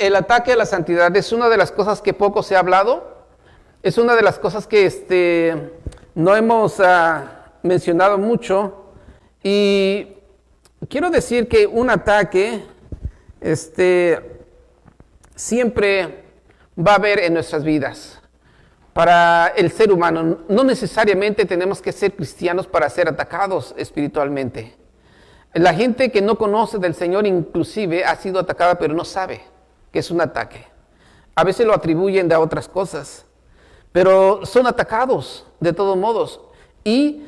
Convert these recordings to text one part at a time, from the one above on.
el ataque a la santidad es una de las cosas que poco se ha hablado. Es una de las cosas que no hemos mencionado mucho. Y quiero decir que un ataque siempre va a haber en nuestras vidas. Para el ser humano, no necesariamente tenemos que ser cristianos para ser atacados espiritualmente. La gente que no conoce del Señor inclusive ha sido atacada, pero no sabe que es un ataque. A veces lo atribuyen a otras cosas, pero son atacados de todos modos. Y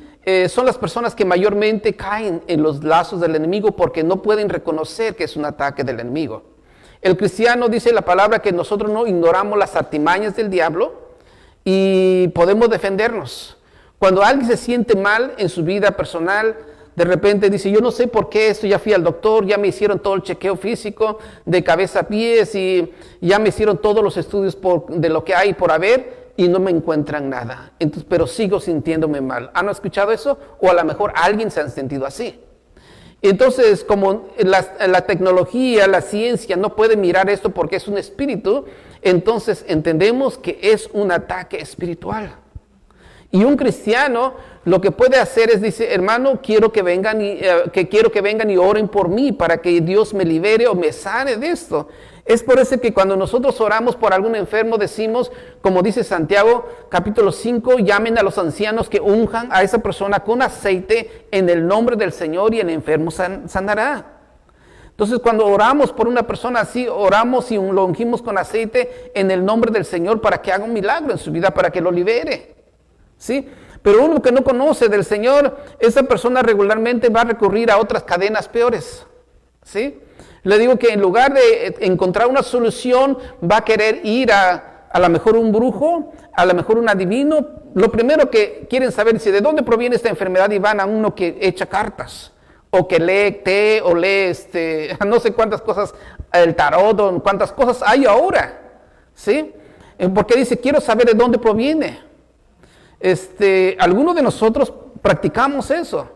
son las personas que mayormente caen en los lazos del enemigo porque no pueden reconocer que es un ataque del enemigo. El cristiano dice la palabra que nosotros no ignoramos las artimañas del diablo y podemos defendernos. Cuando alguien se siente mal en su vida personal, de repente dice, yo no sé por qué esto, ya fui al doctor, ya me hicieron todo el chequeo físico de cabeza a pies y ya me hicieron todos los estudios de lo que hay por haber y no me encuentran nada. Entonces, pero sigo sintiéndome mal. ¿Han escuchado eso? O a lo mejor alguien se ha sentido así. Entonces, como la tecnología, la ciencia no puede mirar esto porque es un espíritu, entonces entendemos que es un ataque espiritual. Y un cristiano lo que puede hacer es, dice, hermano, quiero que vengan y oren por mí para que Dios me libere o me sane de esto. Es por eso que cuando nosotros oramos por algún enfermo decimos, como dice Santiago capítulo 5, llamen a los ancianos que unjan a esa persona con aceite en el nombre del Señor y el enfermo sanará. Entonces cuando oramos por una persona así, oramos y lo ungimos con aceite en el nombre del Señor para que haga un milagro en su vida, para que lo libere. ¿Sí? Pero uno que no conoce del Señor, esa persona regularmente va a recurrir a otras cadenas peores. ¿Sí? Le digo que en lugar de encontrar una solución, va a querer ir a lo mejor un brujo, a lo mejor un adivino. Lo primero que quieren saber es de dónde proviene esta enfermedad y van a uno que echa cartas, o que lee té, o lee no sé cuántas cosas, el tarot, o cuántas cosas hay ahora. ¿Sí? Porque dice, quiero saber de dónde proviene. Algunos de nosotros practicamos eso.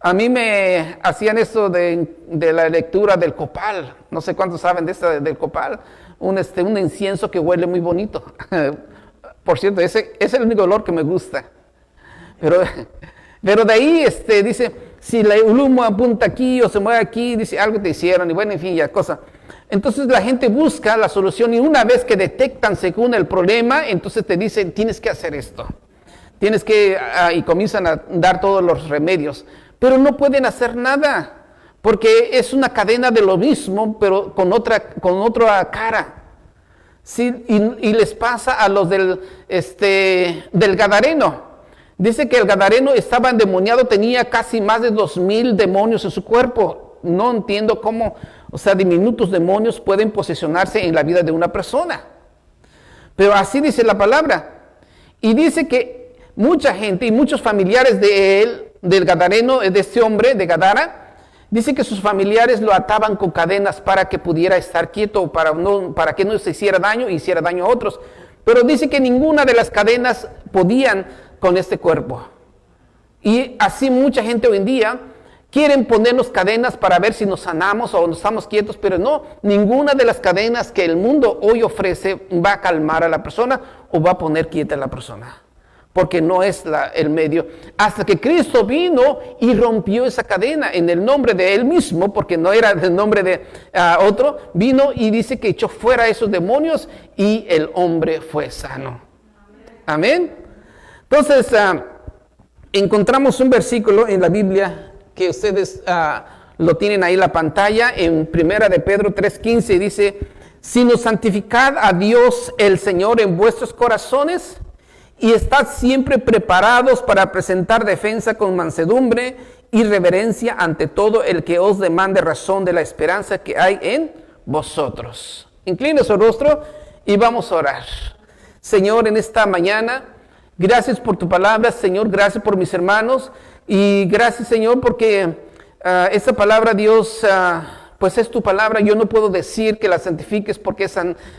A mí me hacían esto de la lectura del copal. No sé cuántos saben de esta del copal. Un incienso que huele muy bonito. Por cierto, ese es el único olor que me gusta. Pero de ahí dice, si el humo apunta aquí o se mueve aquí, dice algo te hicieron y bueno, en fin, ya cosa. Entonces la gente busca la solución y una vez que detectan según el problema, entonces te dicen, tienes que hacer esto. Tienes que, y comienzan a dar todos los remedios. Pero no pueden hacer nada, porque es una cadena de lo mismo, pero con otra cara. ¿Sí? Y les pasa a los del Gadareno. Dice que el Gadareno estaba endemoniado, tenía casi más de 2,000 demonios en su cuerpo. No entiendo cómo, diminutos demonios pueden posesionarse en la vida de una persona. Pero así dice la palabra. Y dice que mucha gente y muchos familiares de él, del Gadareno, de este hombre de Gadara, dice que sus familiares lo ataban con cadenas para que pudiera estar quieto, para que no se hiciera daño y hiciera daño a otros. Pero dice que ninguna de las cadenas podían con este cuerpo. Y así mucha gente hoy en día quieren ponernos cadenas para ver si nos sanamos o nos estamos quietos, pero no, ninguna de las cadenas que el mundo hoy ofrece va a calmar a la persona o va a poner quieta a la persona. Porque no es el medio, hasta que Cristo vino y rompió esa cadena en el nombre de Él mismo, porque no era el nombre de otro, vino y dice que echó fuera esos demonios y el hombre fue sano. Amén. Entonces, encontramos un versículo en la Biblia que ustedes lo tienen ahí en la pantalla, en 1 de Pedro 3:15, dice, sino santificad a Dios el Señor en vuestros corazones, y estad siempre preparados para presentar defensa con mansedumbre y reverencia ante todo el que os demande razón de la esperanza que hay en vosotros. Incline su rostro y vamos a orar. Señor, en esta mañana, gracias por tu palabra, Señor, gracias por mis hermanos y gracias, Señor, porque esta palabra, Dios, pues es tu palabra. Yo no puedo decir que la santifiques porque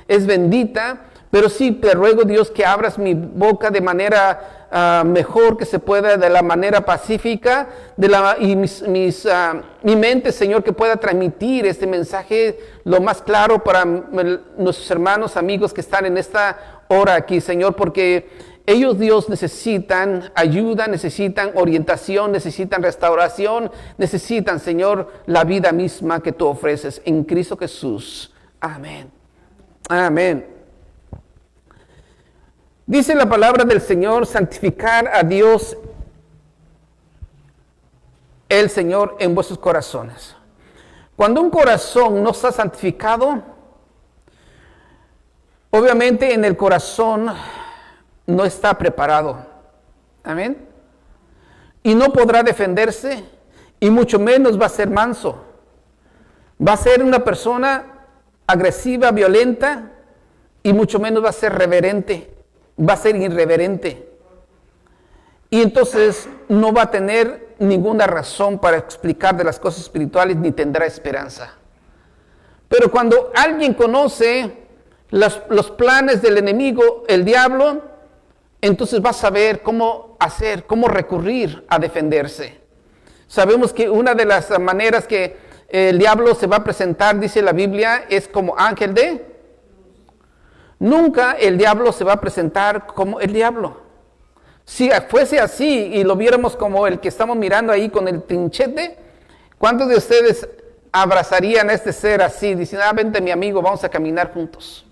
es bendita, Pero sí te ruego, Dios, que abras mi boca de manera mejor que se pueda, de la manera pacífica, y mi mente, Señor, que pueda transmitir este mensaje lo más claro para nuestros hermanos, amigos que están en esta hora aquí, Señor, porque ellos, Dios, necesitan ayuda, necesitan orientación, necesitan restauración, necesitan, Señor, la vida misma que tú ofreces en Cristo Jesús. Amén. Amén. Dice la palabra del Señor, santificar a Dios el Señor en vuestros corazones. Cuando un corazón no está santificado, obviamente en el corazón no está preparado. Amén. Y no podrá defenderse, y mucho menos va a ser manso. Va a ser una persona agresiva, violenta, y mucho menos va a ser reverente. Va a ser irreverente. Y entonces no va a tener ninguna razón para explicar de las cosas espirituales, ni tendrá esperanza. Pero cuando alguien conoce los planes del enemigo, el diablo, entonces va a saber cómo hacer, cómo recurrir a defenderse. Sabemos que una de las maneras que el diablo se va a presentar, dice la Biblia, es como ángel de... Nunca el diablo se va a presentar como el diablo. Si fuese así y lo viéramos como el que estamos mirando ahí con el trinchete, ¿cuántos de ustedes abrazarían a este ser así, diciendo, vente mi amigo, vamos a caminar juntos?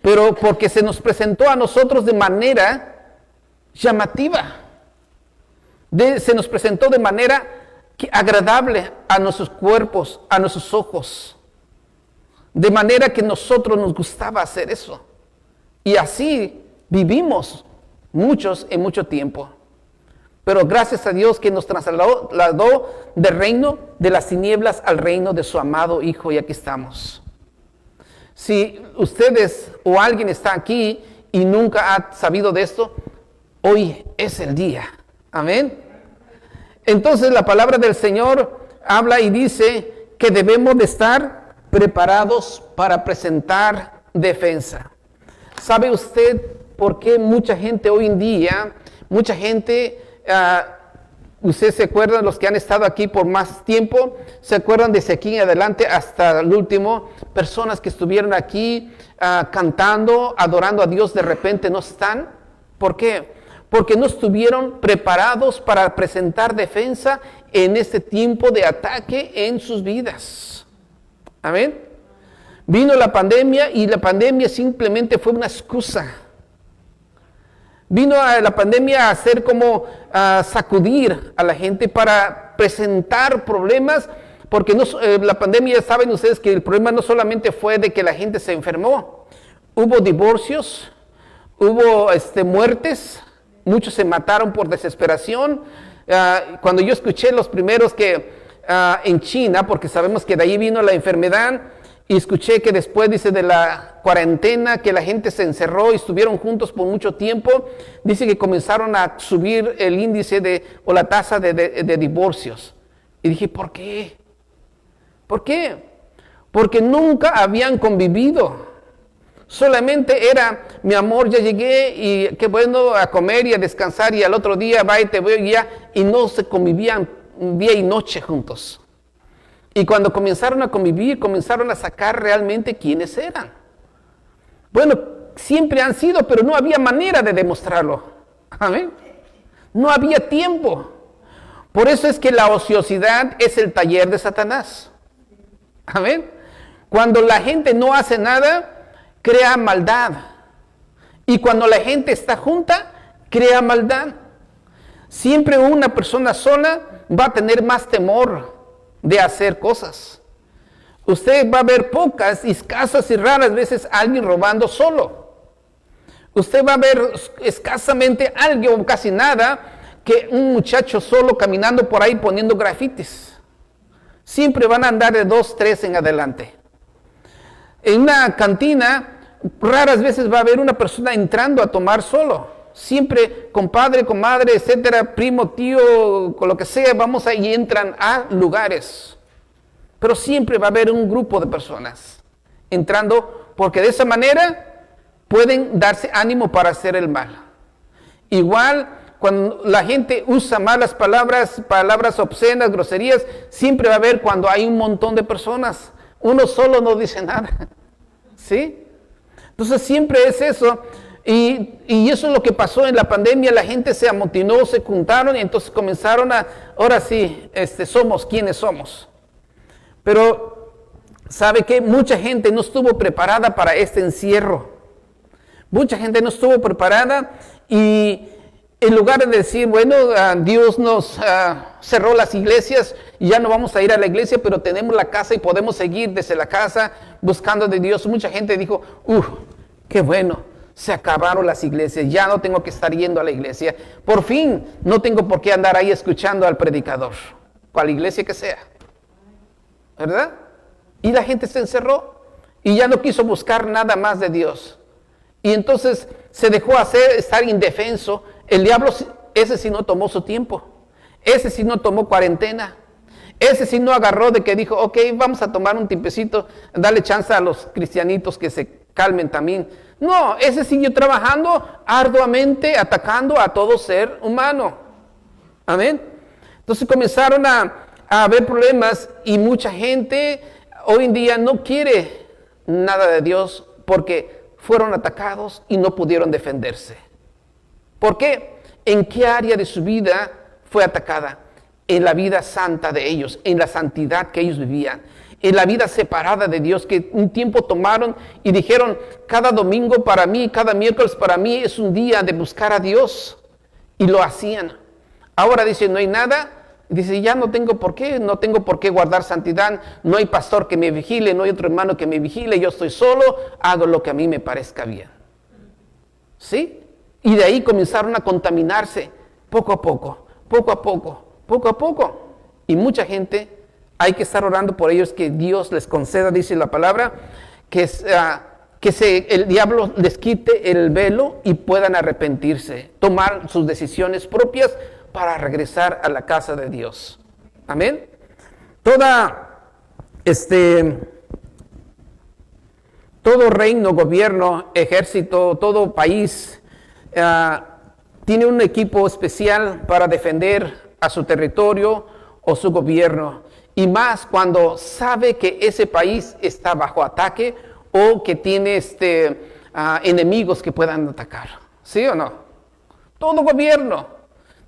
Pero porque se nos presentó a nosotros de manera llamativa, se nos presentó de manera agradable a nuestros cuerpos, a nuestros ojos. De manera que nosotros nos gustaba hacer eso. Y así vivimos muchos en mucho tiempo. Pero gracias a Dios que nos trasladó del reino de las tinieblas al reino de su amado Hijo, y aquí estamos. Si ustedes o alguien está aquí y nunca ha sabido de esto, hoy es el día. Amén. Entonces la palabra del Señor habla y dice que debemos de estar preparados para presentar defensa. ¿Sabe usted por qué mucha gente hoy en día, ustedes se acuerdan, los que han estado aquí por más tiempo, se acuerdan desde aquí en adelante hasta el último, personas que estuvieron aquí cantando, adorando a Dios, de repente no están? ¿Por qué? Porque no estuvieron preparados para presentar defensa en este tiempo de ataque en sus vidas. Amén. Vino la pandemia y la pandemia simplemente fue una excusa. Vino la pandemia a hacer como sacudir a la gente para presentar problemas, porque la pandemia, saben ustedes que el problema no solamente fue de que la gente se enfermó, hubo divorcios, hubo muertes, muchos se mataron por desesperación. Cuando yo escuché los primeros que en China, porque sabemos que de ahí vino la enfermedad, y escuché que después, dice, de la cuarentena, que la gente se encerró y estuvieron juntos por mucho tiempo, dice que comenzaron a subir el índice o la tasa de divorcios. Y dije, ¿por qué? ¿Por qué? Porque nunca habían convivido. Solamente era, mi amor, ya llegué y qué bueno, a comer y a descansar, y al otro día, va y te veo ya, y no se convivían día y noche juntos. Y cuando comenzaron a convivir, comenzaron a sacar realmente quiénes eran. Bueno, siempre han sido, pero no había manera de demostrarlo. Amén. No había tiempo. Por eso es que la ociosidad es el taller de Satanás. Amén. Cuando la gente no hace nada, crea maldad. Y cuando la gente está junta, crea maldad. Siempre una persona sola va a tener más temor de hacer cosas. Usted va a ver pocas, escasas y raras veces a alguien robando solo. Usted va a ver escasamente alguien o casi nada que un muchacho solo caminando por ahí poniendo grafitis. Siempre van a andar de 2, 3 en adelante. En una cantina, raras veces va a haber una persona entrando a tomar solo. Siempre compadre, comadre, etcétera, primo, tío, con lo que sea, vamos ahí y entran a lugares. Pero siempre va a haber un grupo de personas entrando porque de esa manera pueden darse ánimo para hacer el mal. Igual, cuando la gente usa malas palabras, palabras obscenas, groserías, siempre va a haber cuando hay un montón de personas. Uno solo no dice nada. ¿Sí? Entonces siempre es eso. Y eso es lo que pasó en la pandemia. La gente se amotinó, se juntaron y entonces comenzaron ahora sí, somos quienes somos. Pero, ¿sabe qué? Mucha gente no estuvo preparada para este encierro. Mucha gente no estuvo preparada y en lugar de decir, bueno, Dios nos cerró las iglesias y ya no vamos a ir a la iglesia, pero tenemos la casa y podemos seguir desde la casa buscando de Dios. Mucha gente dijo, qué bueno, se acabaron las iglesias, ya no tengo que estar yendo a la iglesia. Por fin, no tengo por qué andar ahí escuchando al predicador, cual iglesia que sea. ¿Verdad? Y la gente se encerró y ya no quiso buscar nada más de Dios. Y entonces se dejó estar indefenso. El diablo, ese sí no tomó su tiempo. Ese sí no tomó cuarentena. Ese sí no agarró de que dijo, ok, vamos a tomar un tiempecito, darle chance a los cristianitos que se calmen también. No, ese siguió trabajando arduamente, atacando a todo ser humano. Amén. Entonces comenzaron a haber problemas y mucha gente hoy en día no quiere nada de Dios porque fueron atacados y no pudieron defenderse. ¿Por qué? ¿En qué área de su vida fue atacada? En la vida santa de ellos, en la santidad que ellos vivían, en la vida separada de Dios, que un tiempo tomaron y dijeron, cada domingo para mí, cada miércoles para mí es un día de buscar a Dios. Y lo hacían. Ahora dice, no hay nada. Dice, ya no tengo por qué guardar santidad, no hay pastor que me vigile, no hay otro hermano que me vigile, yo estoy solo, hago lo que a mí me parezca bien. ¿Sí? Y de ahí comenzaron a contaminarse poco a poco. Y mucha gente, hay que estar orando por ellos, que Dios les conceda, dice la palabra, que el diablo les quite el velo y puedan arrepentirse, tomar sus decisiones propias para regresar a la casa de Dios. Amén. Todo reino, gobierno, ejército, todo país tiene un equipo especial para defender a su territorio o su gobierno. Y más cuando sabe que ese país está bajo ataque o que tiene enemigos que puedan atacar. ¿Sí o no? Todo gobierno.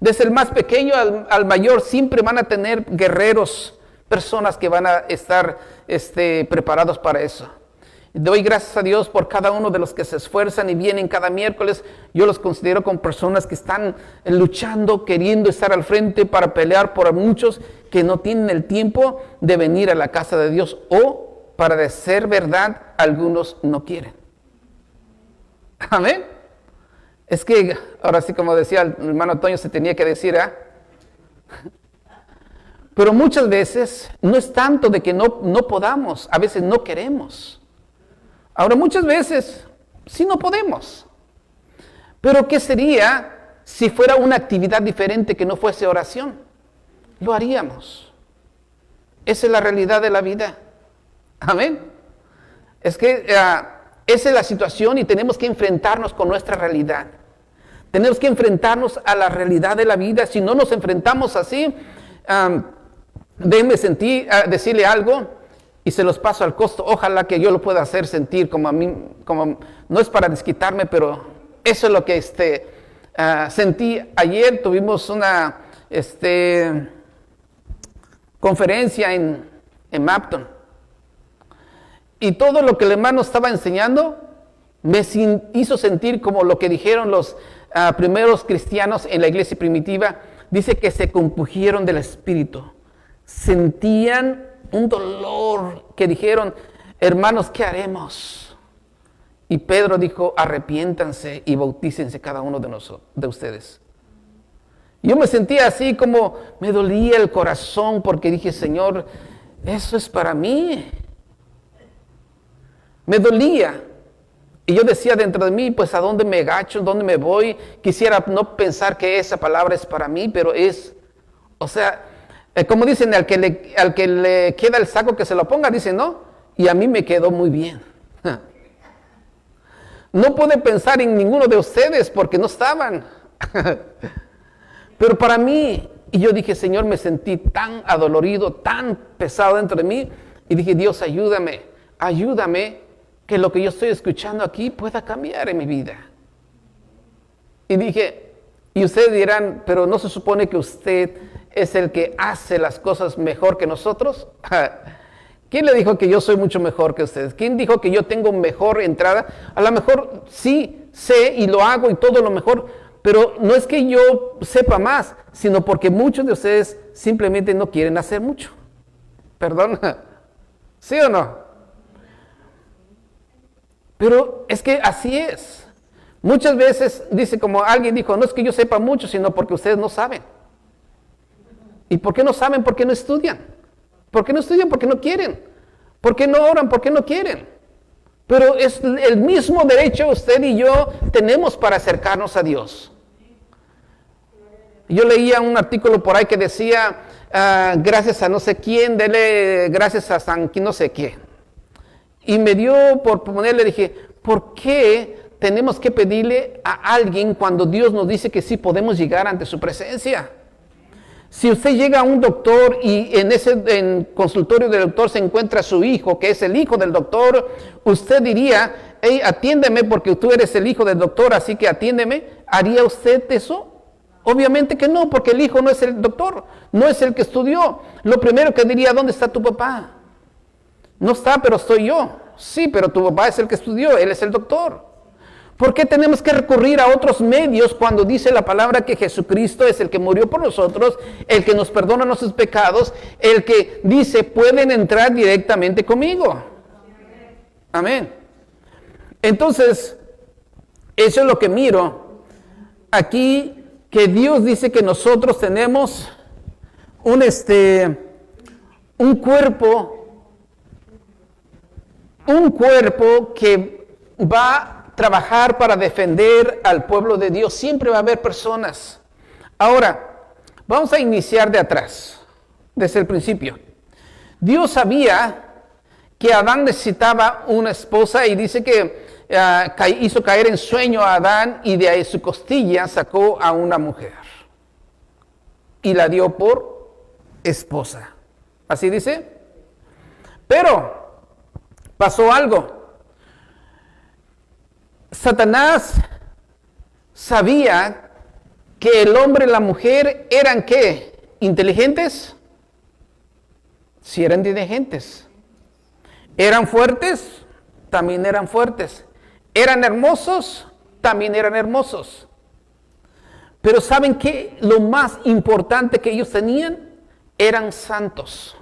Desde el más pequeño al mayor siempre van a tener guerreros, personas que van a estar preparados para eso. Doy gracias a Dios por cada uno de los que se esfuerzan y vienen cada miércoles. Yo los considero como personas que están luchando, queriendo estar al frente para pelear por muchos que no tienen el tiempo de venir a la casa de Dios o, para de ser verdad, algunos no quieren. Amén. Es que, ahora sí, como decía el hermano Toño, se tenía que decir, Pero muchas veces no es tanto de que no podamos, a veces no queremos. Ahora, muchas veces sí no podemos. Pero ¿qué sería si fuera una actividad diferente que no fuese oración? Lo haríamos. Esa es la realidad de la vida. Amén. Es que esa es la situación y tenemos que enfrentarnos con nuestra realidad. Tenemos que enfrentarnos a la realidad de la vida. Si no nos enfrentamos así, déjenme decirle algo y se los paso al costo. Ojalá que yo lo pueda hacer sentir como a mí, no es para desquitarme, pero eso es lo que sentí ayer. Tuvimos una conferencia en Mapton. Y todo lo que el hermano estaba enseñando me hizo sentir como lo que dijeron los primeros cristianos en la iglesia primitiva. Dice que se compungieron del espíritu. Sentían un dolor que dijeron, hermanos, ¿qué haremos? Y Pedro dijo, arrepiéntanse y bautícense cada uno de ustedes. Yo me sentía así como me dolía el corazón porque dije, Señor, eso es para mí. Me dolía. Y yo decía dentro de mí, pues, ¿a dónde me agacho? ¿Dónde me voy? Quisiera no pensar que esa palabra es para mí, pero es, o sea, como dicen, al que le queda el saco que se lo ponga, dicen, ¿no? Y a mí me quedó muy bien. No pude pensar en ninguno de ustedes porque no estaban. Pero para mí, y yo dije, Señor, me sentí tan adolorido, tan pesado dentro de mí. Y dije, Dios, ayúdame, ayúdame que lo que yo estoy escuchando aquí pueda cambiar en mi vida. Y dije, y ustedes dirán, pero ¿no se supone que usted es el que hace las cosas mejor que nosotros? ¿Quién le dijo que yo soy mucho mejor que ustedes? ¿Quién dijo que yo tengo mejor entrada? A lo mejor sí, sé y lo hago y todo lo mejor, pero no es que yo sepa más, sino porque muchos de ustedes simplemente no quieren hacer mucho. ¿Perdón? ¿Sí o no? Pero es que así es. Muchas veces dice, como alguien dijo, no es que yo sepa mucho, sino porque ustedes no saben. ¿Y por qué no saben? Porque no estudian. ¿Por qué no estudian? Porque no quieren. ¿Por qué no oran? Porque no quieren. Pero es el mismo derecho usted y yo tenemos para acercarnos a Dios. Yo leía un artículo por ahí que decía, gracias a no sé quién, dele gracias a San no sé qué. Y me dio por ponerle, dije, ¿por qué tenemos que pedirle a alguien cuando Dios nos dice que sí podemos llegar ante su presencia? Si usted llega a un doctor y en ese consultorio del doctor se encuentra su hijo, que es el hijo del doctor, usted diría, hey, atiéndeme porque tú eres el hijo del doctor, así que atiéndeme. ¿Haría usted eso? Obviamente que no, porque el hijo no es el doctor, no es el que estudió. Lo primero que diría, ¿dónde está tu papá? No está, pero estoy yo. Sí, pero tu papá es el que estudió, él es el doctor. ¿Por qué tenemos que recurrir a otros medios cuando dice la palabra que Jesucristo es el que murió por nosotros, el que nos perdona nuestros pecados, el que dice pueden entrar directamente conmigo? Amén. Entonces, eso es lo que miro aquí, que Dios dice que nosotros tenemos un cuerpo que va a trabajar para defender al pueblo de Dios. Siempre va a haber personas. Ahora, vamos a iniciar de atrás, desde el principio. Dios sabía que Adán necesitaba una esposa y dice que hizo caer en sueño a Adán y de ahí su costilla sacó a una mujer y la dio por esposa. ¿Así dice? Pero pasó algo. Satanás sabía que el hombre y la mujer eran ¿qué? ¿Inteligentes? Sí, eran inteligentes. ¿Eran fuertes? También eran fuertes. ¿Eran hermosos? También eran hermosos. Pero ¿saben qué? Lo más importante que ellos tenían eran santos.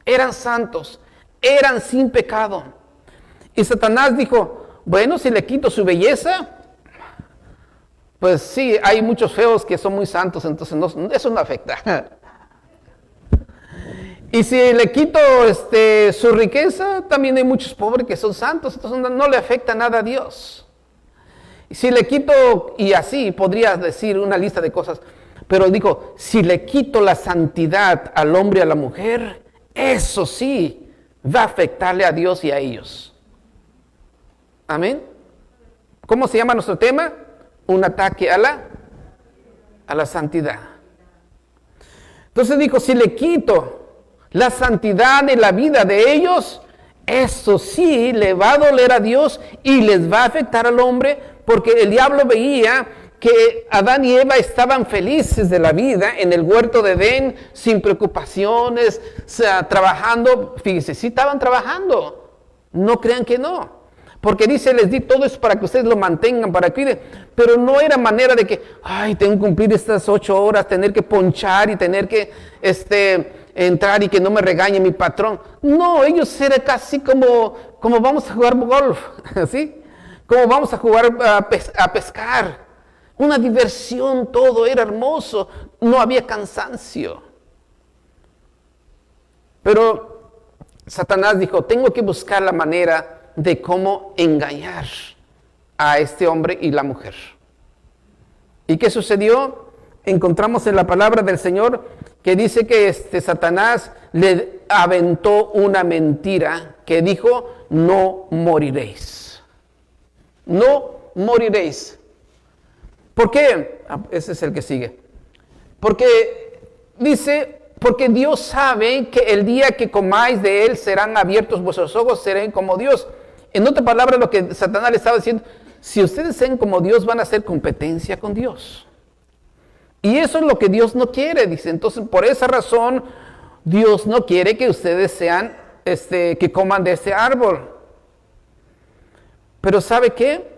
Eran santos. Eran sin pecado. Y Satanás dijo, bueno, si le quito su belleza, pues sí, hay muchos feos que son muy santos, entonces eso no afecta. Y si le quito su riqueza, también hay muchos pobres que son santos, entonces no le afecta nada a Dios. Y si le quito, y así podría decir una lista de cosas, pero digo, si le quito la santidad al hombre y a la mujer, eso sí va a afectarle a Dios y a ellos. Amén. ¿Cómo se llama nuestro tema? Un ataque a la santidad. Entonces dijo, si le quito la santidad de la vida de ellos, eso sí le va a doler a Dios y les va a afectar al hombre, porque el diablo veía que Adán y Eva estaban felices de la vida en el huerto de Edén, sin preocupaciones, trabajando. Fíjense, sí estaban trabajando, no crean que no. Porque dice, les di todo eso para que ustedes lo mantengan, para que cuiden. Pero no era manera de que, ay, tengo que cumplir estas 8 horas, tener que ponchar y tener que entrar y que no me regañe mi patrón. No, ellos eran casi como vamos a jugar golf, ¿sí? Como vamos a jugar a pescar. Una diversión, todo era hermoso, no había cansancio. Pero Satanás dijo, tengo que buscar la manera de cómo engañar a este hombre y la mujer. ¿Y qué sucedió? Encontramos en la palabra del Señor que dice que Satanás le aventó una mentira que dijo, no moriréis. no moriréis. ¿Por qué? Ese es el que sigue. Porque dice, porque Dios sabe que el día que comáis de él serán abiertos vuestros ojos, serán como Dios. En otras palabras, lo que Satanás le estaba diciendo, si ustedes sean como Dios, van a hacer competencia con Dios. Y eso es lo que Dios no quiere, dice. Entonces, por esa razón, Dios no quiere que ustedes sean, que coman de ese árbol. Pero ¿sabe qué?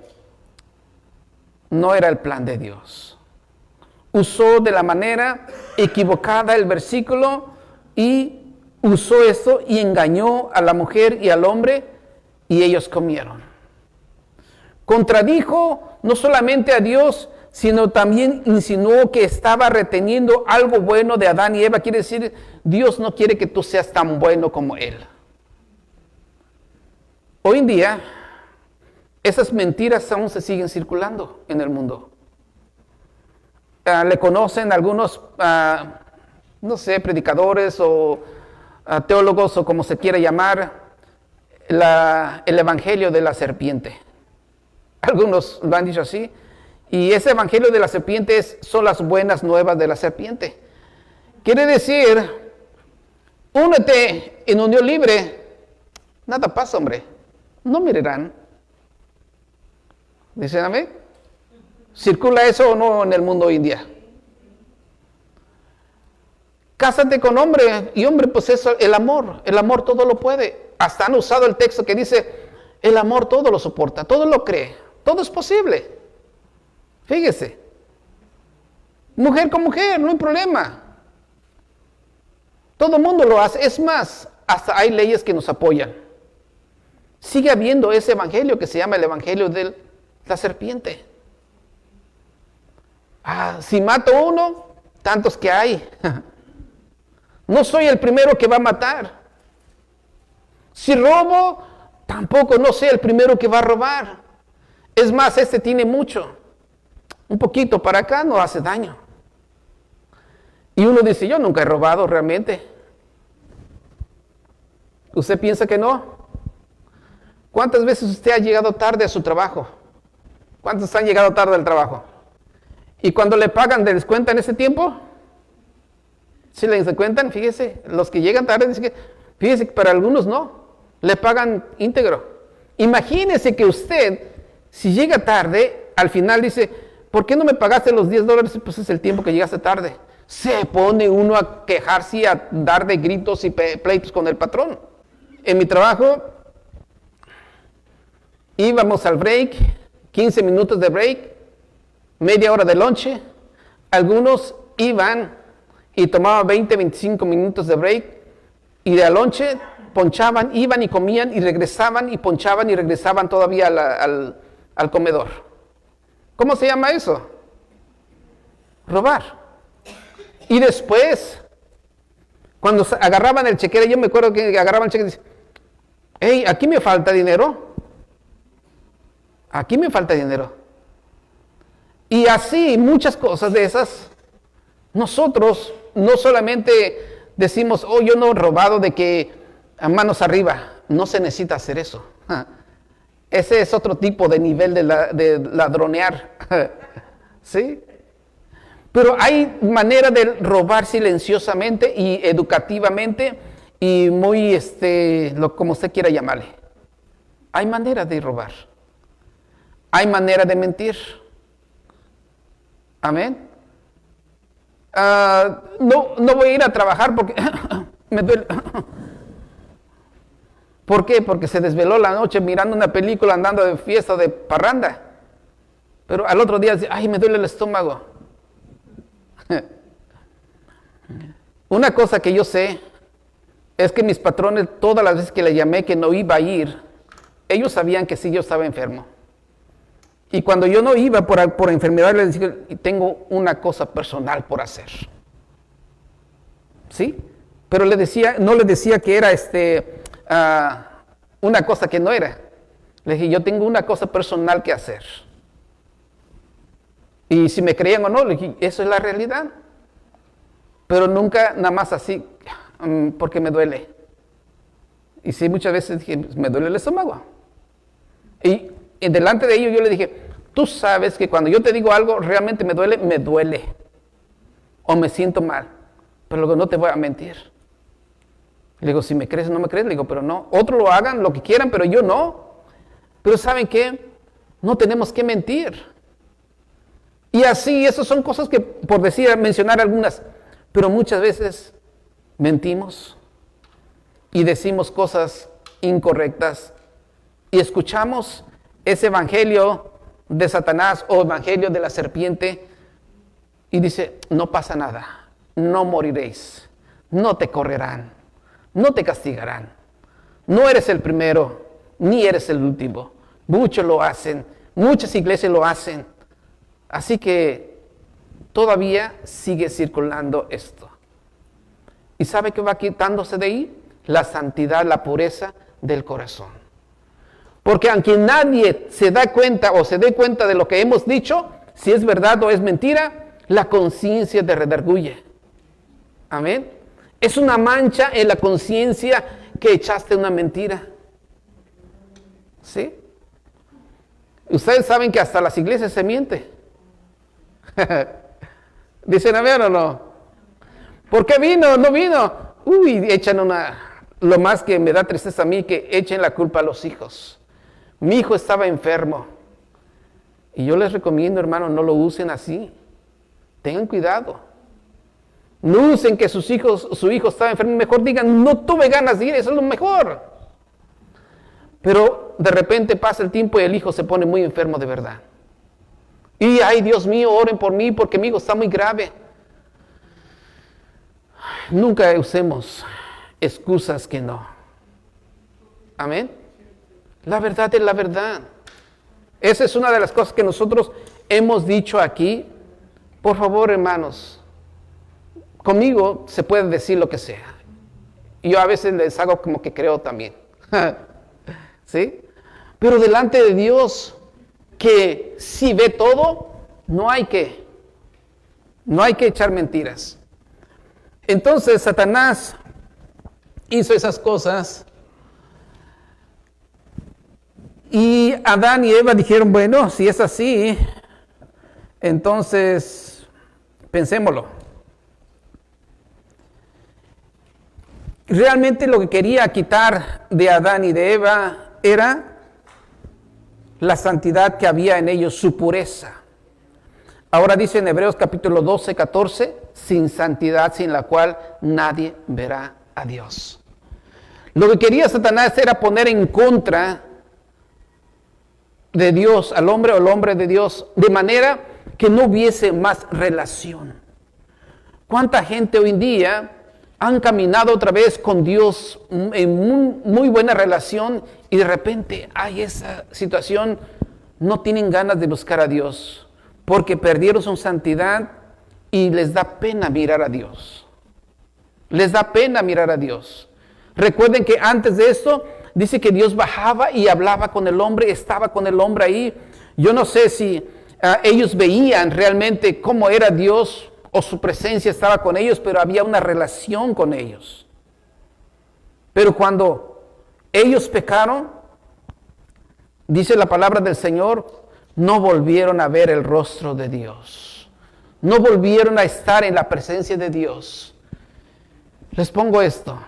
No era el plan de Dios. Usó de la manera equivocada el versículo y usó esto y engañó a la mujer y al hombre y ellos comieron. Contradijo no solamente a Dios, sino también insinuó que estaba reteniendo algo bueno de Adán y Eva. Quiere decir, Dios no quiere que tú seas tan bueno como Él. Hoy en día, esas mentiras aún se siguen circulando en el mundo. Le conocen algunos, no sé, predicadores o teólogos o como se quiera llamar, el evangelio de la serpiente. Algunos lo han dicho así. Y ese evangelio de la serpiente son las buenas nuevas de la serpiente. Quiere decir, únete en unión libre. Nada pasa, hombre. No mirarán. ¿Dicen amén? ¿Circula eso o no en el mundo hoy en día? Cásate con hombre y hombre, pues eso, el amor todo lo puede. Hasta han usado el texto que dice, el amor todo lo soporta, todo lo cree, todo es posible. Fíjese, mujer con mujer, no hay problema. Todo el mundo lo hace, es más, hasta hay leyes que nos apoyan. Sigue habiendo ese evangelio que se llama el evangelio de la serpiente. Si mato uno, tantos que hay. No soy el primero que va a matar. Si robo, tampoco no soy el primero que va a robar. Es más, tiene mucho. Un poquito para acá no hace daño. Y uno dice, yo nunca he robado realmente. ¿Usted piensa que no? ¿Cuántas veces usted ha llegado tarde a su trabajo? ¿Cuántos han llegado tarde al trabajo? ¿Y cuando le pagan, les descuentan ese tiempo? ¿Sí les descuentan? Fíjese, los que llegan tarde, dicen que, fíjese que para algunos no, le pagan íntegro. Imagínese que usted, si llega tarde, al final dice, ¿por qué no me pagaste los $10? Pues es el tiempo que llegaste tarde. Se pone uno a quejarse y a dar de gritos y pleitos con el patrón. En mi trabajo, íbamos al break, 15 minutos de break, media hora de lonche. Algunos iban y tomaban 20, 25 minutos de break y de lonche ponchaban, iban y comían y regresaban y ponchaban y regresaban todavía al comedor. ¿Cómo se llama eso? Robar. Y después, cuando agarraban el chequera, yo me acuerdo que agarraban el cheque y decían, hey, aquí me falta dinero. Aquí me falta dinero. Y así, muchas cosas de esas, nosotros no solamente decimos, oh, yo no he robado de que a manos arriba. No se necesita hacer eso. Ese es otro tipo de nivel de ladronear. ¿Sí? Pero hay manera de robar silenciosamente y educativamente y muy, como usted quiera llamarle. Hay manera de robar. Hay manera de mentir. Amén. No voy a ir a trabajar porque me duele. ¿Por qué? Porque se desveló la noche mirando una película, andando de fiesta, de parranda. Pero al otro día dice, ay, me duele el estómago. Una cosa que yo sé es que mis patrones, todas las veces que le llamé que no iba a ir, ellos sabían que sí, yo estaba enfermo. Y cuando yo no iba por enfermedad, les decía, tengo una cosa personal por hacer. ¿Sí? Pero no le decía que era una cosa que no era. Le dije, yo tengo una cosa personal que hacer. Y si me creían o no, le dije, eso es la realidad. Pero nunca nada más así, porque me duele. Y sí, muchas veces dije, me duele el estómago. Y delante de ellos yo le dije, tú sabes que cuando yo te digo algo realmente me duele. O me siento mal. Pero luego no te voy a mentir. Le digo, si me crees o no me crees, le digo, pero no. Otros lo hagan, lo que quieran, pero yo no. Pero ¿saben qué? No tenemos que mentir. Y así, esas son cosas que, por mencionar algunas, pero muchas veces mentimos y decimos cosas incorrectas y escuchamos ese evangelio de Satanás o evangelio de la serpiente y dice, no pasa nada, no moriréis, no te correrán, no te castigarán, no eres el primero, ni eres el último. Muchos lo hacen, muchas iglesias lo hacen. Así que todavía sigue circulando esto. ¿Y sabe qué va quitándose de ahí? La santidad, la pureza del corazón. Porque aunque nadie se da cuenta o se dé cuenta de lo que hemos dicho, si es verdad o es mentira, la conciencia te redarguye. Amén. Es una mancha en la conciencia que echaste una mentira. ¿Sí? Ustedes saben que hasta las iglesias se miente. Dicen, a ver o no. ¿Por qué vino? No vino. Uy, echan lo más que me da tristeza a mí, que echen la culpa a los hijos. Mi hijo estaba enfermo. Y yo les recomiendo, hermano, no lo usen así. Tengan cuidado. No usen que su hijo estaba enfermo. Mejor digan, no tuve ganas de ir, eso es lo mejor. Pero de repente pasa el tiempo y el hijo se pone muy enfermo de verdad. Y, ay, Dios mío, oren por mí porque mi hijo está muy grave. Nunca usemos excusas que no. Amén. La verdad es la verdad. Esa es una de las cosas que nosotros hemos dicho aquí. Por favor, hermanos, conmigo se puede decir lo que sea. Yo a veces les hago como que creo también. ¿Sí? Pero delante de Dios, que si ve todo, no hay que echar mentiras. Entonces Satanás hizo esas cosas y Adán y Eva dijeron, bueno, si es así, entonces pensémoslo. Realmente lo que quería quitar de Adán y de Eva era la santidad que había en ellos, su pureza. Ahora dice en Hebreos capítulo 12, 14, sin santidad sin la cual nadie verá a Dios. Lo que quería Satanás era poner en contra de Dios al hombre o el hombre de Dios, de manera que no hubiese más relación. ¿Cuánta gente hoy en día han caminado otra vez con Dios en muy buena relación y de repente hay esa situación, no tienen ganas de buscar a Dios porque perdieron su santidad y les da pena mirar a Dios? Les da pena mirar a Dios. Recuerden que antes de esto dice que Dios bajaba y hablaba con el hombre, estaba con el hombre ahí. Yo no sé si ellos veían realmente cómo era Dios o su presencia estaba con ellos, pero había una relación con ellos. Pero cuando ellos pecaron, dice la palabra del Señor, no volvieron a ver el rostro de Dios. No volvieron a estar en la presencia de Dios. Les pongo esto.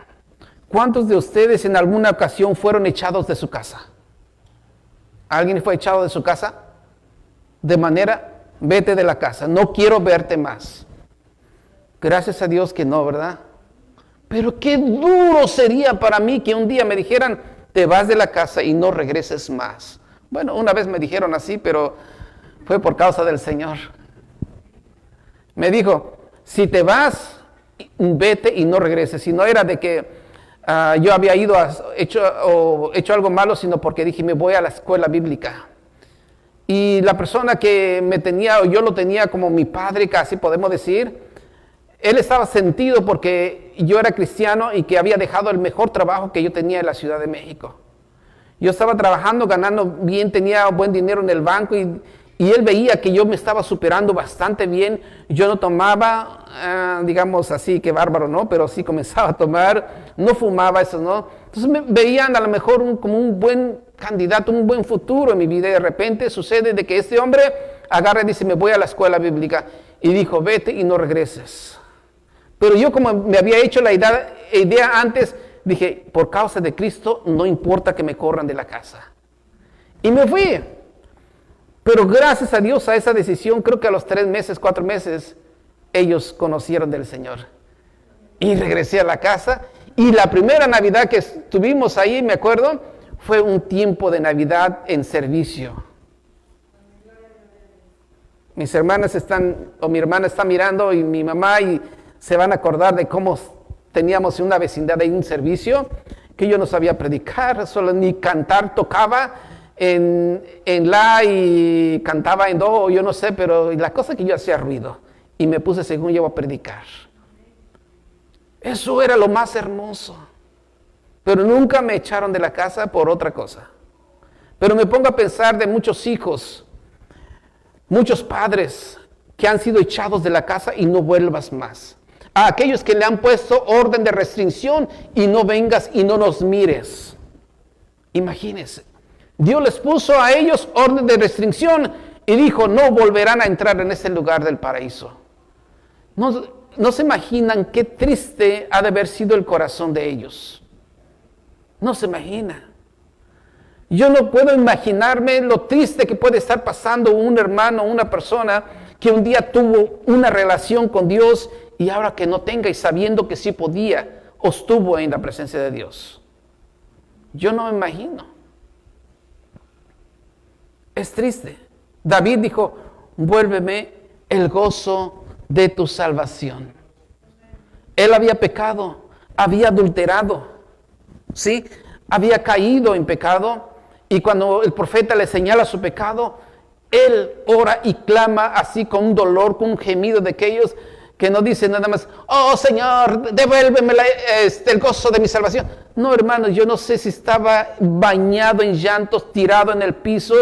¿Cuántos de ustedes en alguna ocasión fueron echados de su casa? ¿Alguien fue echado de su casa? De manera, vete de la casa, no quiero verte más. Gracias a Dios que no, ¿verdad? Pero qué duro sería para mí que un día me dijeran, te vas de la casa y no regreses más. Bueno, una vez me dijeron así, pero fue por causa del Señor. Me dijo, si te vas, vete y no regreses. Si no era de que yo había hecho algo malo, sino porque dije, me voy a la escuela bíblica. Y la persona que me tenía, o yo lo tenía como mi padre, casi podemos decir, él estaba sentido porque yo era cristiano y que había dejado el mejor trabajo que yo tenía en la Ciudad de México. Yo estaba trabajando, ganando bien, tenía buen dinero en el banco y él veía que yo me estaba superando bastante bien. Yo no tomaba, digamos así, que bárbaro, ¿no? Pero sí comenzaba a tomar, no fumaba, eso, ¿no? Entonces me veían a lo mejor como un buen candidato, un buen futuro en mi vida. Y de repente sucede de que este hombre agarra y dice, me voy a la escuela bíblica. Y dijo, vete y no regreses. Pero yo, como me había hecho la idea antes, dije, por causa de Cristo, no importa que me corran de la casa. Y me fui. Pero gracias a Dios a esa decisión, creo que a los 3 meses, 4 meses, ellos conocieron del Señor. Y regresé a la casa. Y la primera Navidad que estuvimos ahí, me acuerdo, fue un tiempo de Navidad en servicio. Mis hermanas mi hermana está mirando y mi mamá y se van a acordar de cómo teníamos una vecindad ahí, un servicio, que yo no sabía predicar, solo ni cantar, tocaba en la y cantaba en do, yo no sé, pero la cosa que yo hacía ruido y me puse según yo a predicar. Eso era lo más hermoso, pero nunca me echaron de la casa por otra cosa. Pero me pongo a pensar de muchos hijos, muchos padres que han sido echados de la casa y no vuelvas más. A aquellos que le han puesto orden de restricción y no vengas y no nos mires. Imagínense, Dios les puso a ellos orden de restricción y dijo, no volverán a entrar en ese lugar del paraíso. No se imaginan qué triste ha de haber sido el corazón de ellos. No se imagina. Yo no puedo imaginarme lo triste que puede estar pasando un hermano, una persona que un día tuvo una relación con Dios y ahora que no tenga y sabiendo que sí podía o estuvo en la presencia de Dios. Yo no me imagino. Es triste. David dijo, vuélveme el gozo de tu salvación. Él había pecado, había adulterado, ¿sí? Había caído en pecado y cuando el profeta le señala su pecado, él ora y clama así con un dolor, con un gemido de aquellos que no dicen nada más, oh Señor, devuélveme el gozo de mi salvación. No, hermanos, yo no sé si estaba bañado en llantos, tirado en el piso,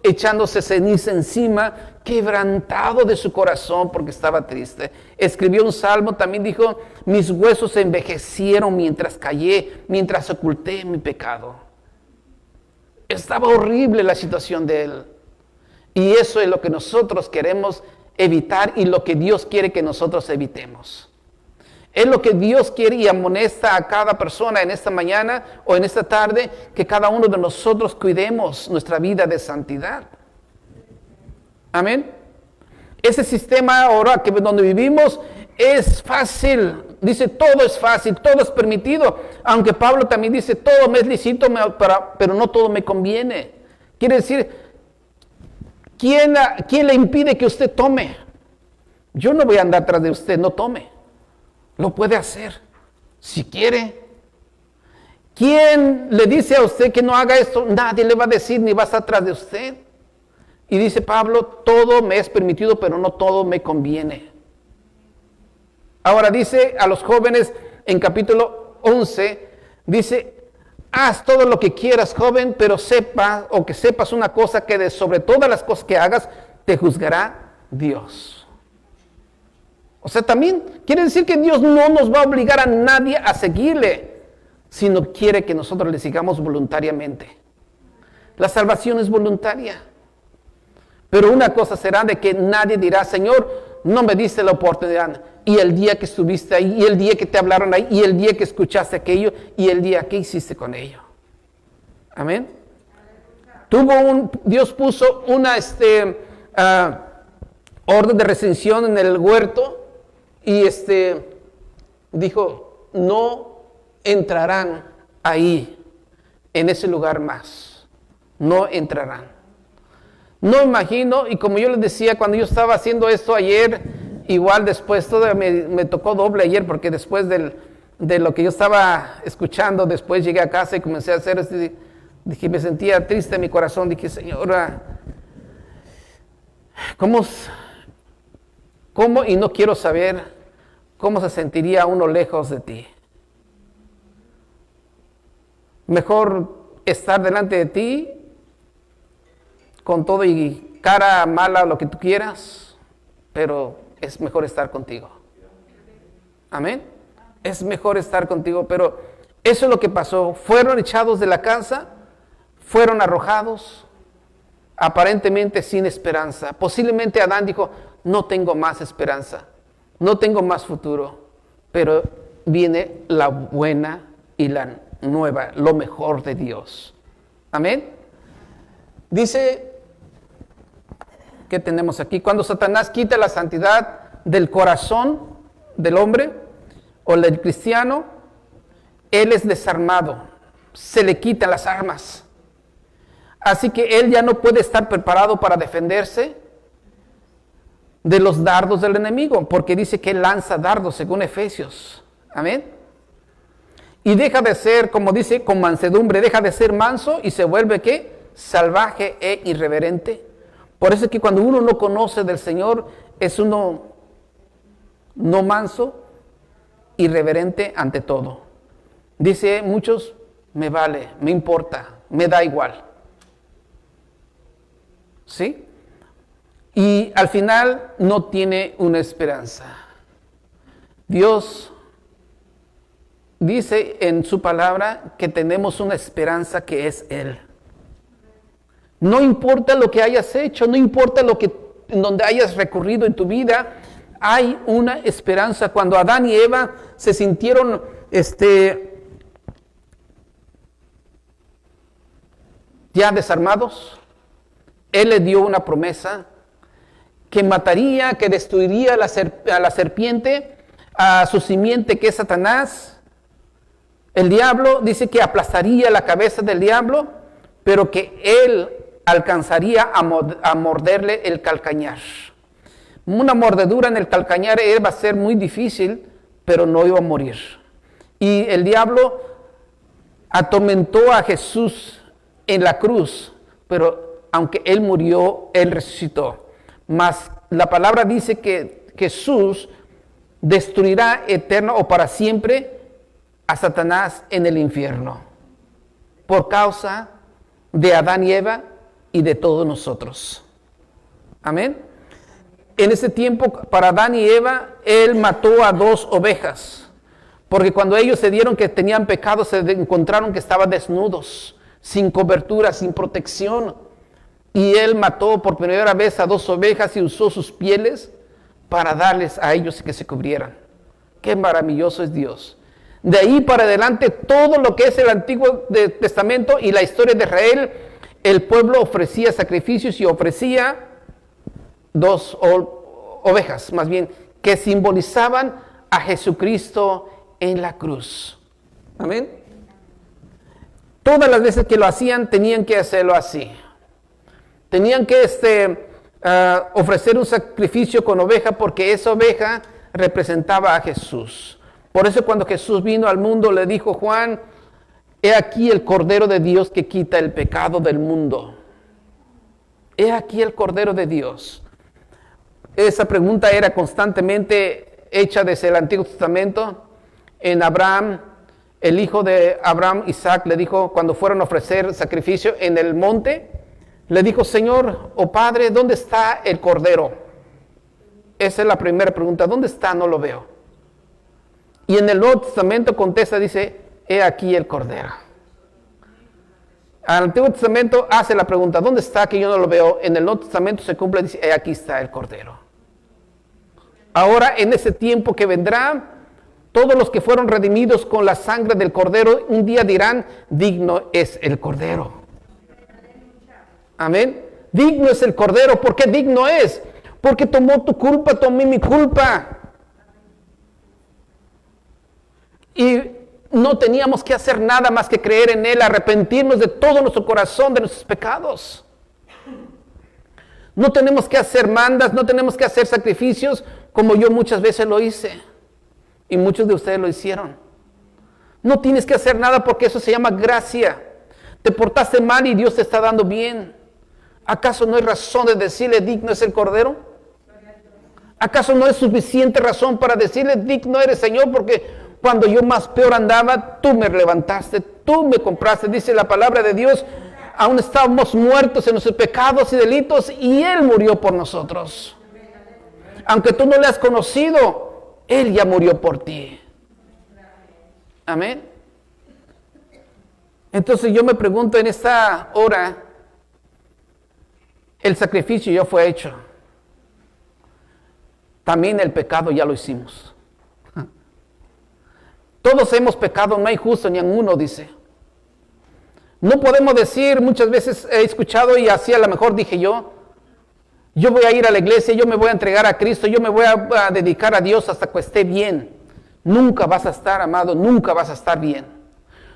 echándose ceniza encima, quebrantado de su corazón porque estaba triste. Escribió un salmo, también dijo, mis huesos se envejecieron mientras callé, mientras oculté mi pecado. Estaba horrible la situación de él. Y eso es lo que nosotros queremos evitar y lo que Dios quiere que nosotros evitemos. Es lo que Dios quiere y amonesta a cada persona en esta mañana o en esta tarde, que cada uno de nosotros cuidemos nuestra vida de santidad. Amén. Ese sistema ahora que donde vivimos es fácil. Dice todo es fácil, todo es permitido. Aunque Pablo también dice todo me es lícito, pero no todo me conviene. Quiere decir, ¿quién le impide que usted tome? Yo no voy a andar tras de usted, no tome. Lo puede hacer, si quiere. ¿Quién le dice a usted que no haga esto? Nadie le va a decir ni va a estar atrás de usted. Y dice Pablo, todo me es permitido, pero no todo me conviene. Ahora dice a los jóvenes en capítulo 11, dice, haz todo lo que quieras, joven, pero que sepas una cosa, que de sobre todas las cosas que hagas, te juzgará Dios. O sea, también quiere decir que Dios no nos va a obligar a nadie a seguirle, sino quiere que nosotros le sigamos voluntariamente. La salvación es voluntaria. Pero una cosa será de que nadie dirá, Señor, no me diste la oportunidad. Y el día que estuviste ahí, y el día que te hablaron ahí, y el día que escuchaste aquello, y el día que hiciste con ello. Amén. Dios puso una orden de restricción en el huerto y dijo, no entrarán ahí, en ese lugar más. No entrarán. No imagino, y como yo les decía, cuando yo estaba haciendo esto ayer, igual después, todavía me tocó doble ayer, porque después de lo que yo estaba escuchando, después llegué a casa y comencé a hacer dije, me sentía triste en mi corazón, dije, Señora, ¿cómo? Y no quiero saber cómo se sentiría uno lejos de ti. Mejor estar delante de ti, con todo y cara mala, lo que tú quieras, pero es mejor estar contigo. Amén. Es mejor estar contigo, pero eso es lo que pasó. Fueron echados de la casa, fueron arrojados aparentemente sin esperanza. Posiblemente Adán dijo, no tengo más esperanza, no tengo más futuro, pero viene la buena y la nueva, lo mejor de Dios. Amén. Dice, ¿qué tenemos aquí? Cuando Satanás quita la santidad del corazón del hombre o del cristiano, él es desarmado, se le quitan las armas. Así que él ya no puede estar preparado para defenderse de los dardos del enemigo, porque dice que él lanza dardos según Efesios. Amén. Y deja de ser, como dice, con mansedumbre, deja de ser manso y se vuelve, ¿qué? Salvaje e irreverente. Por eso es que cuando uno no conoce del Señor, es uno no manso, irreverente ante todo. Dice muchos, me vale, me importa, me da igual. ¿Sí? Y al final no tiene una esperanza. Dios dice en su palabra que tenemos una esperanza que es Él. No importa lo que hayas hecho, no importa en donde hayas recurrido en tu vida, hay una esperanza. Cuando Adán y Eva se sintieron ya desarmados, Él les dio una promesa que mataría, que destruiría a la serpiente, a su simiente que es Satanás. El diablo dice que aplastaría la cabeza del diablo, pero que él alcanzaría a morderle el calcañar. Una mordedura en el calcañar va a ser muy difícil, pero no iba a morir. Y el diablo atormentó a Jesús en la cruz, pero aunque él murió, él resucitó. Mas la palabra dice que Jesús destruirá eterno o para siempre a Satanás en el infierno por causa de Adán y Eva y de todos nosotros. Amén. En ese tiempo, para Adán y Eva, él mató a 2 ovejas, porque cuando ellos se dieron que tenían pecado, se encontraron que estaban desnudos, sin cobertura, sin protección. Y él mató por primera vez a 2 ovejas y usó sus pieles para darles a ellos que se cubrieran. Qué maravilloso es Dios. De ahí para adelante, todo lo que es el Antiguo Testamento y la historia de Israel, el pueblo ofrecía sacrificios y ofrecía 2 ovejas, más bien, que simbolizaban a Jesucristo en la cruz. Amén. Todas las veces que lo hacían, tenían que hacerlo así. Tenían que ofrecer un sacrificio con oveja, porque esa oveja representaba a Jesús. Por eso cuando Jesús vino al mundo, le dijo Juan, he aquí el Cordero de Dios que quita el pecado del mundo. He aquí el Cordero de Dios. Esa pregunta era constantemente hecha desde el Antiguo Testamento. En Abraham, el hijo de Abraham, Isaac, le dijo, cuando fueron a ofrecer sacrificio en el monte, le dijo, Señor, oh Padre, ¿dónde está el Cordero? Esa es la primera pregunta, ¿dónde está? No lo veo. Y en el Nuevo Testamento contesta, dice, he aquí el Cordero. Al Antiguo Testamento hace la pregunta, ¿dónde está? Que yo no lo veo. En el Nuevo Testamento se cumple, dice, he aquí está el Cordero. Ahora, en ese tiempo que vendrá, todos los que fueron redimidos con la sangre del Cordero, un día dirán, digno es el Cordero. Amén. Digno es el Cordero. ¿Por qué digno es? Porque tomó tu culpa, tomé mi culpa. Y no teníamos que hacer nada más que creer en Él, arrepentirnos de todo nuestro corazón, de nuestros pecados. No tenemos que hacer mandas, no tenemos que hacer sacrificios, como yo muchas veces lo hice. Y muchos de ustedes lo hicieron. No tienes que hacer nada porque eso se llama gracia. Te portaste mal y Dios te está dando bien. ¿Acaso no hay razón de decirle digno es el Cordero? ¿Acaso no es suficiente razón para decirle digno eres, Señor? Porque cuando yo más peor andaba, tú me levantaste, tú me compraste. Dice la palabra de Dios, aún estábamos muertos en nuestros pecados y delitos y Él murió por nosotros. Aunque tú no le has conocido, Él ya murió por ti. Amén. Entonces yo me pregunto en esta hora, el sacrificio ya fue hecho. También el pecado ya lo hicimos. Todos hemos pecado, no hay justo ni en uno, dice. No podemos decir, muchas veces he escuchado y así a lo mejor dije yo voy a ir a la iglesia, yo me voy a entregar a Cristo, yo me voy a dedicar a Dios hasta que esté bien. Nunca vas a estar, amado, nunca vas a estar bien.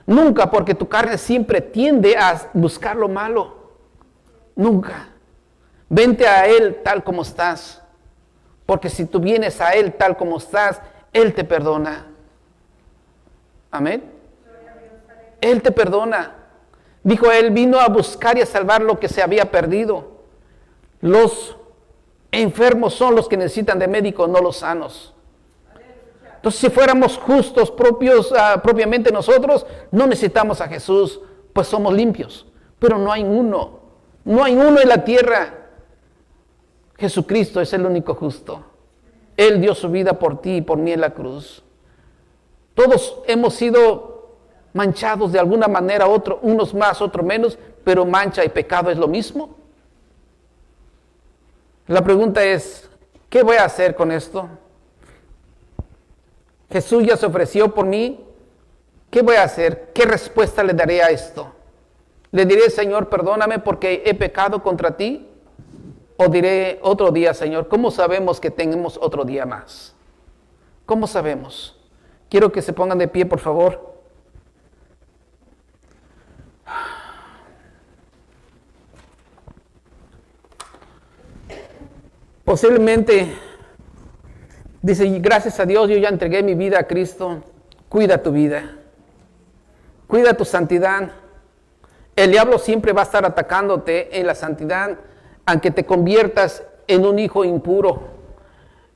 Nunca, porque tu carne siempre tiende a buscar lo malo. Nunca. Vente a Él tal como estás. Porque si tú vienes a Él tal como estás, Él te perdona. Amén. Él te perdona. Dijo, Él vino a buscar y a salvar lo que se había perdido. Los enfermos son los que necesitan de médico, no los sanos. Entonces, si fuéramos justos propiamente nosotros, no necesitamos a Jesús, pues somos limpios. Pero no hay uno en la tierra. Jesucristo es el único justo. Él dio su vida por ti y por mí en la cruz. Todos hemos sido manchados de alguna manera, unos más, otros menos, pero mancha y pecado es lo mismo. La pregunta es, ¿qué voy a hacer con esto? Jesús ya se ofreció por mí. ¿Qué voy a hacer? ¿Qué respuesta le daré a esto? ¿Le diré, Señor, perdóname porque he pecado contra ti? ¿O diré otro día, Señor? ¿Cómo sabemos que tenemos otro día más? ¿Cómo sabemos? Quiero que se pongan de pie, por favor. Posiblemente, dice, gracias a Dios yo ya entregué mi vida a Cristo. Cuida tu vida. Cuida tu santidad. El diablo siempre va a estar atacándote en la santidad, aunque te conviertas en un hijo impuro,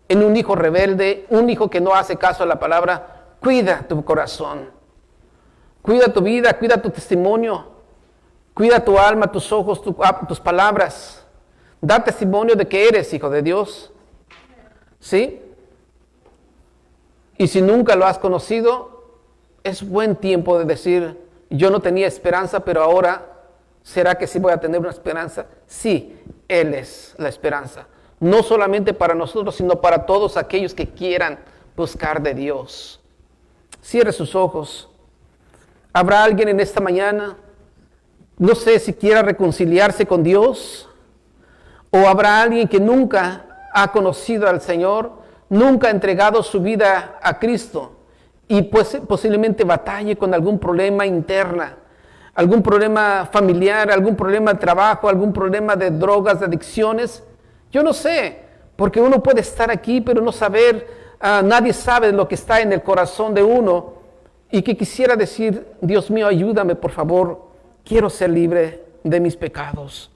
en un hijo rebelde, un hijo que no hace caso a la palabra. Cuida tu corazón. Cuida tu vida, cuida tu testimonio. Cuida tu alma, tus ojos, tus palabras. Da testimonio de que eres hijo de Dios. ¿Sí? Y si nunca lo has conocido, es buen tiempo de decir, yo no tenía esperanza, pero ahora, ¿será que sí voy a tener una esperanza? Sí, Él es la esperanza. No solamente para nosotros, sino para todos aquellos que quieran buscar de Dios. Cierre sus ojos. ¿Habrá alguien en esta mañana? No sé si quiera reconciliarse con Dios. ¿O habrá alguien que nunca ha conocido al Señor, nunca ha entregado su vida a Cristo y pues posiblemente batalle con algún problema interna, algún problema familiar, algún problema de trabajo, algún problema de drogas, de adicciones? Yo no sé, porque uno puede estar aquí pero no saber, nadie sabe lo que está en el corazón de uno y que quisiera decir, Dios mío, ayúdame por favor, quiero ser libre de mis pecados.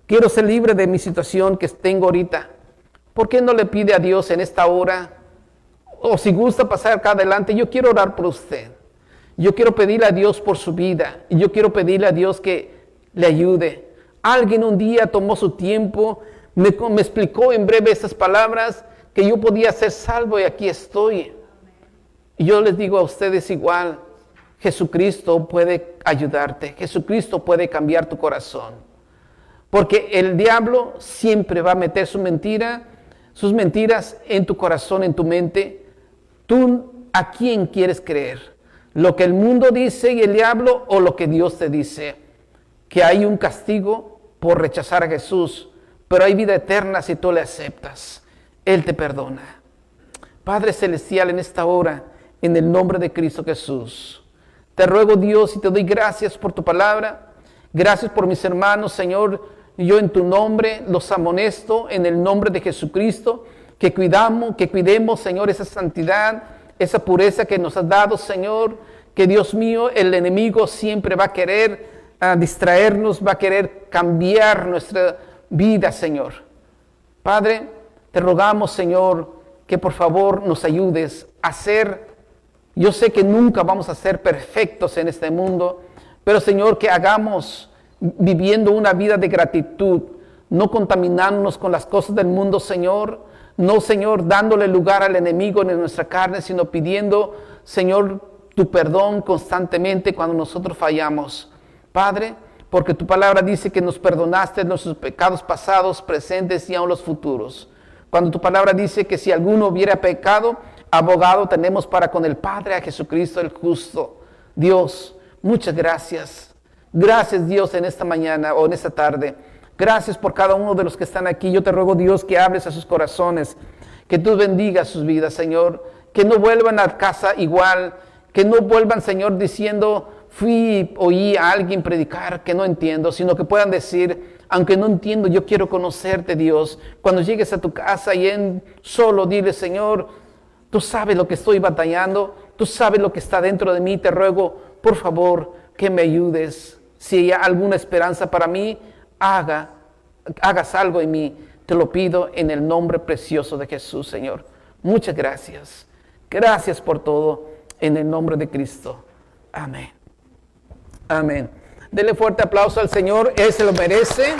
Quiero ser libre de mi situación que tengo ahorita. ¿Por qué no le pide a Dios en esta hora? O si gusta pasar acá adelante, yo quiero orar por usted. Yo quiero pedirle a Dios por su vida. Y yo quiero pedirle a Dios que le ayude. Alguien un día tomó su tiempo, me explicó en breve estas palabras, que yo podía ser salvo y aquí estoy. Y yo les digo a ustedes igual, Jesucristo puede ayudarte. Jesucristo puede cambiar tu corazón. Porque el diablo siempre va a meter sus mentiras en tu corazón, en tu mente. ¿Tú a quién quieres creer? ¿Lo que el mundo dice y el diablo o lo que Dios te dice? Que hay un castigo por rechazar a Jesús, pero hay vida eterna si tú le aceptas. Él te perdona. Padre Celestial, en esta hora, en el nombre de Cristo Jesús, te ruego, Dios, y te doy gracias por tu palabra. Gracias por mis hermanos, Señor. Yo en tu nombre los amonesto en el nombre de Jesucristo, que cuidemos, Señor, esa santidad, esa pureza que nos has dado, Señor, que Dios mío, el enemigo siempre va a querer distraernos, va a querer cambiar nuestra vida, Señor. Padre, te rogamos, Señor, que por favor nos ayudes a ser, yo sé que nunca vamos a ser perfectos en este mundo, pero Señor, que hagamos viviendo una vida de gratitud, no contaminándonos con las cosas del mundo, Señor, no, Señor, dándole lugar al enemigo en nuestra carne, sino pidiendo, Señor, tu perdón constantemente cuando nosotros fallamos. Padre, porque tu palabra dice que nos perdonaste nuestros pecados pasados, presentes y aún los futuros. Cuando tu palabra dice que si alguno hubiera pecado, abogado tenemos para con el Padre, a Jesucristo el justo. Dios, muchas gracias. Gracias, Dios, en esta mañana o en esta tarde. Gracias por cada uno de los que están aquí. Yo te ruego, Dios, que hables a sus corazones, que tú bendigas sus vidas, Señor, que no vuelvan a casa igual, que no vuelvan, Señor, diciendo, oí a alguien predicar que no entiendo, sino que puedan decir, aunque no entiendo, yo quiero conocerte, Dios. Cuando llegues a tu casa y solo dile, Señor, tú sabes lo que estoy batallando, tú sabes lo que está dentro de mí, te ruego, por favor, que me ayudes. Si hay alguna esperanza para mí, hagas algo en mí. Te lo pido en el nombre precioso de Jesús, Señor. Muchas gracias. Gracias por todo, en el nombre de Cristo. Amén. Amén. Dele fuerte aplauso al Señor, Él se lo merece.